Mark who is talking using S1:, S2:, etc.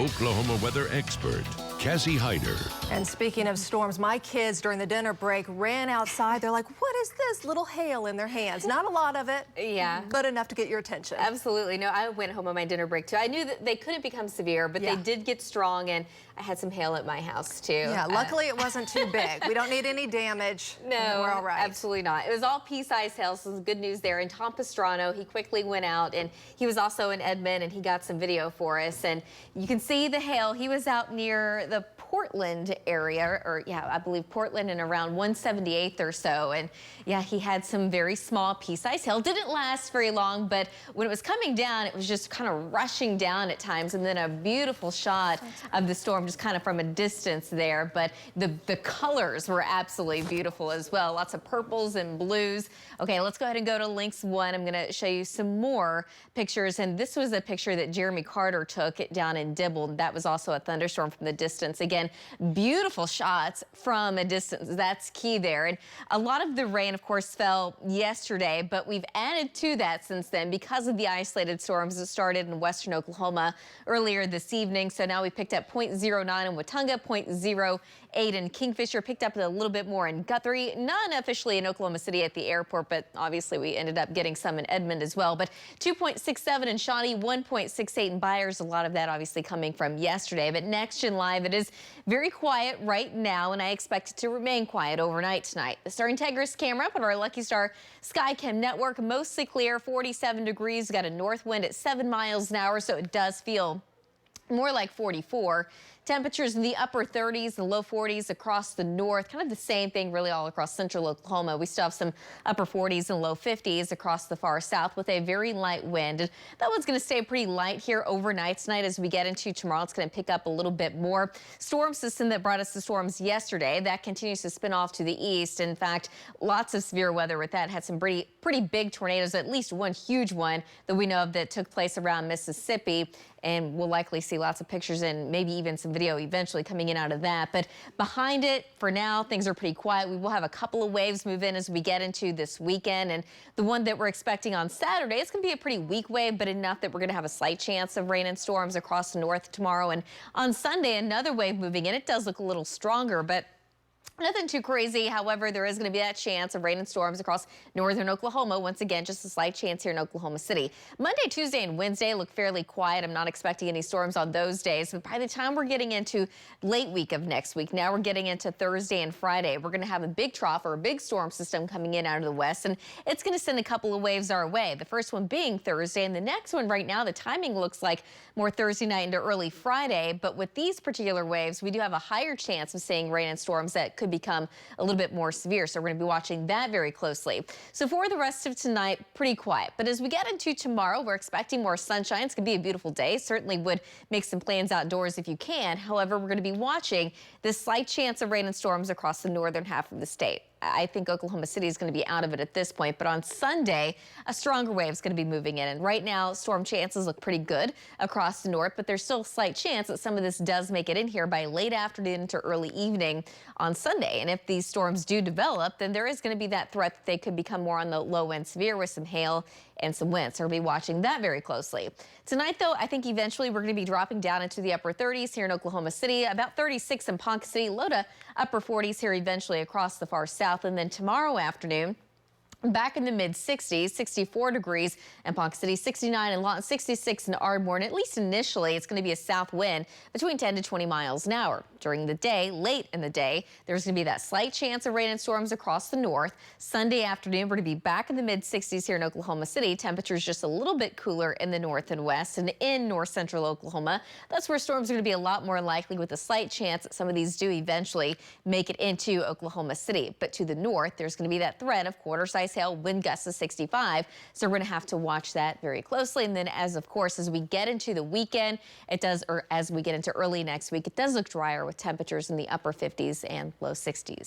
S1: Oklahoma weather expert, Cassie Heiter.
S2: And speaking of storms, my kids during the dinner break ran outside. They're like, what is this? Little hail in their hands. Not a lot of it,
S3: yeah,
S2: but enough to get your attention.
S3: Absolutely. No, I went home on my dinner break too. I knew that they couldn't become severe, but they did get strong, and I had some hail at my house too.
S2: Yeah, luckily it wasn't too big. We don't need any damage.
S3: No,
S2: we're all right.
S3: Absolutely not. It was all pea-sized hail, so good news there. And Tom Pastrano, he quickly went out, and he was also in Edmond, and he got some video for us. And you can see the hail. He was out near the Portland area, or yeah, I believe Portland, and around 178th or so. And yeah, he had some very small pea-sized hail. Didn't last very long, but when it was coming down, it was just kind of rushing down at times, and then a beautiful shot of the storm just kind of from a distance there. But the colors were absolutely beautiful as well. Lots of purples and blues. Okay, let's go ahead and go to links 1. I'm going to show you some more pictures, and this was a picture that Jeremy Carter took down in Dibble. That was also a thunderstorm from the distance. Again, beautiful shots from a distance. That's key there. And a lot of the rain, of course, fell yesterday, but we've added to that since then because of the isolated storms that started in western Oklahoma earlier this evening. So now we picked up 0.09 in Watonga, 0.08 in Kingfisher, picked up a little bit more in Guthrie, not officially in Oklahoma City at the airport, but obviously we ended up getting some in Edmond as well. But 2.67 in Shawnee, 1.68 in Byers. A lot of that obviously coming from yesterday. But Next Gen Live, it is very quiet right now, and I expect it to remain quiet overnight tonight. The Star Integris camera on our Lucky Star Skycam network, mostly clear, 47 degrees. We've got a north wind at 7 miles an hour, so it does feel more like 44. Temperatures in the upper 30s, the low 40s across the north. Kind of the same thing really all across central Oklahoma. We still have some upper 40s and low 50s across the far south with a very light wind. And that one's going to stay pretty light here overnight tonight. As we get into tomorrow, it's going to pick up a little bit more. Storm system that brought us the storms yesterday, that continues to spin off to the east. In fact, lots of severe weather with that. Had some pretty big tornadoes, at least one huge one that we know of that took place around Mississippi. And we'll likely see lots of pictures and maybe even some video eventually coming in out of that. But behind it, for now, things are pretty quiet. We will have a couple of waves move in as we get into this weekend. And the one that we're expecting on Saturday, it's going to be a pretty weak wave, but enough that we're going to have a slight chance of rain and storms across the north tomorrow. And on Sunday, another wave moving in. It does look a little stronger, but nothing too crazy. However, there is going to be that chance of rain and storms across northern Oklahoma. Once again, just a slight chance here in Oklahoma City. Monday, Tuesday, and Wednesday look fairly quiet. I'm not expecting any storms on those days. But by the time we're getting into late week of next week, now we're getting into Thursday and Friday, we're going to have a big trough or a big storm system coming in out of the west. And it's going to send a couple of waves our way. The first one being Thursday, and the next one right now, the timing looks like more Thursday night into early Friday. But with these particular waves, we do have a higher chance of seeing rain and storms that could become a little bit more severe. So we're going to be watching that very closely. So for the rest of tonight, pretty quiet. But as we get into tomorrow, we're expecting more sunshine. It's going to be a beautiful day. Certainly would make some plans outdoors if you can. However, we're going to be watching this slight chance of rain and storms across the northern half of the state. I think Oklahoma City is going to be out of it at this point, but on Sunday, a stronger wave is going to be moving in. And right now, storm chances look pretty good across the north, but there's still a slight chance that some of this does make it in here by late afternoon to early evening on Sunday. And if these storms do develop, then there is going to be that threat that they could become more on the low end severe with some hail and some wind. So we'll be watching that very closely. Tonight, though, I think eventually we're going to be dropping down into the upper 30s here in Oklahoma City, about 36 in Ponca City, low to upper 40s here eventually across the far south. And then tomorrow afternoon, back in the mid-60s, 64 degrees in Ponca City, 69 in Lawton, 66 in Ardmore. And at least initially, it's going to be a south wind between 10 to 20 miles an hour. During the day, late in the day, there's going to be that slight chance of rain and storms across the north. Sunday afternoon, we're going to be back in the mid-60s here in Oklahoma City. Temperatures just a little bit cooler in the north and west. And in north central Oklahoma, that's where storms are going to be a lot more likely, with a slight chance that some of these do eventually make it into Oklahoma City. But to the north, there's going to be that threat of quarter-size hail, wind gusts of 65. So we're going to have to watch that very closely. And then as we get into the weekend, as we get into early next week, it does look drier with temperatures in the upper 50s and low 60s.